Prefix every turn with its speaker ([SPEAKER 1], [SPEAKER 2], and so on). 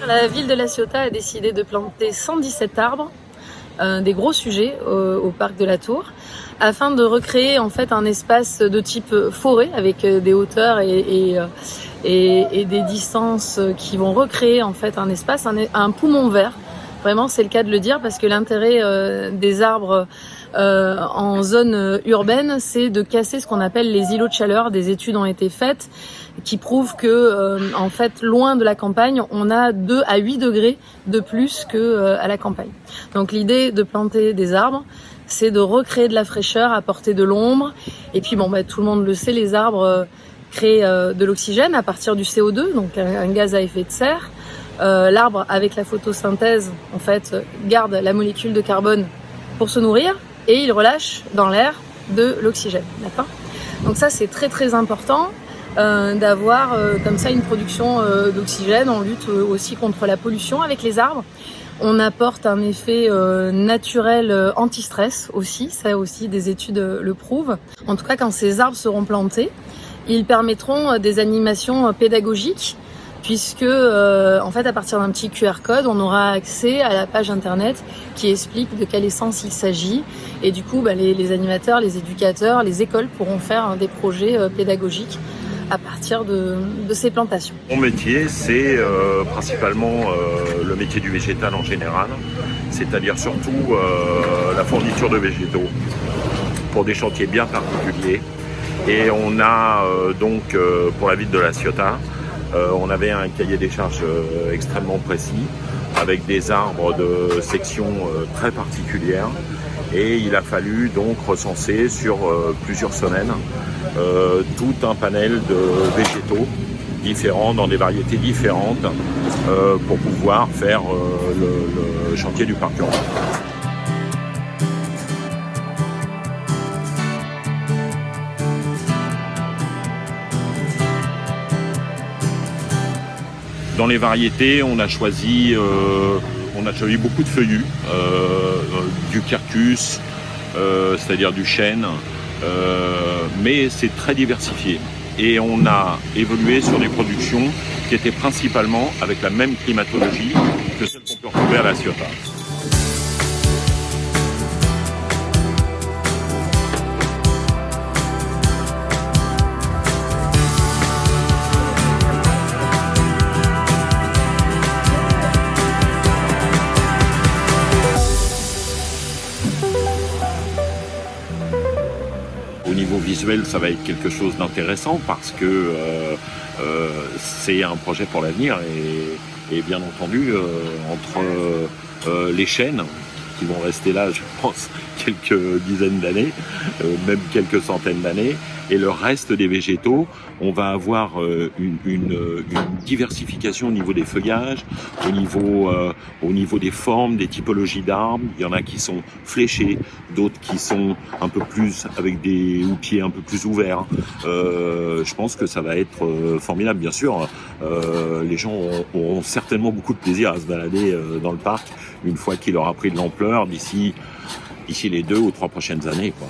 [SPEAKER 1] La ville de La Ciotat a décidé de planter 117 arbres, des gros sujets au parc de la Tour, afin de recréer en fait un espace de type forêt avec des hauteurs et des distances qui vont recréer en fait un espace, un poumon vert. Vraiment, c'est le cas de le dire parce que l'intérêt des arbres en zone urbaine, c'est de casser ce qu'on appelle les îlots de chaleur. Des études ont été faites qui prouvent que, en fait, loin de la campagne, on a 2 à 8 degrés de plus que à la campagne. Donc, l'idée de planter des arbres, c'est de recréer de la fraîcheur, apporter de l'ombre. Et puis, tout le monde le sait, les arbres créent de l'oxygène à partir du CO2, donc un gaz à effet de serre. L'arbre, avec la photosynthèse, en fait, garde la molécule de carbone pour se nourrir et il relâche dans l'air de l'oxygène, d'accord ? Donc ça, c'est très très important d'avoir comme ça une production d'oxygène. On lutte aussi contre la pollution avec les arbres. On apporte un effet naturel anti-stress aussi, ça aussi des études le prouvent. En tout cas, quand ces arbres seront plantés, ils permettront des animations pédagogiques puisque en fait à partir d'un petit QR code on aura accès à la page internet qui explique de quelle essence il s'agit et du coup les animateurs, les éducateurs, les écoles pourront faire des projets pédagogiques à partir de ces plantations.
[SPEAKER 2] Mon métier c'est principalement le métier du végétal en général, c'est-à-dire surtout la fourniture de végétaux pour des chantiers bien particuliers et on a donc pour la ville de La Ciotat on avait un cahier des charges extrêmement précis avec des arbres de section très particulières et il a fallu donc recenser sur plusieurs semaines tout un panel de végétaux différents dans des variétés différentes pour pouvoir faire le chantier du parc urbain. Dans les variétés, on a choisi beaucoup de feuillus, du quercus, c'est-à-dire du chêne, mais c'est très diversifié. Et on a évolué sur des productions qui étaient principalement avec la même climatologie que celle qu'on peut retrouver à La Ciotat. Au niveau visuel, ça va être quelque chose d'intéressant parce que c'est un projet pour l'avenir et bien entendu entre les chênes qui vont rester là, je pense, quelques dizaines d'années, même quelques centaines d'années, et le reste des végétaux, on va avoir une diversification au niveau des feuillages, au niveau des formes, des typologies d'arbres. Il y en a qui sont fléchés, d'autres qui sont un peu plus avec des houppiers un peu plus ouverts. Je pense que ça va être formidable, bien sûr. Les gens auront certainement beaucoup de plaisir à se balader dans le parc une fois qu'il aura pris de l'ampleur d'ici les 2 ou 3 prochaines années, quoi.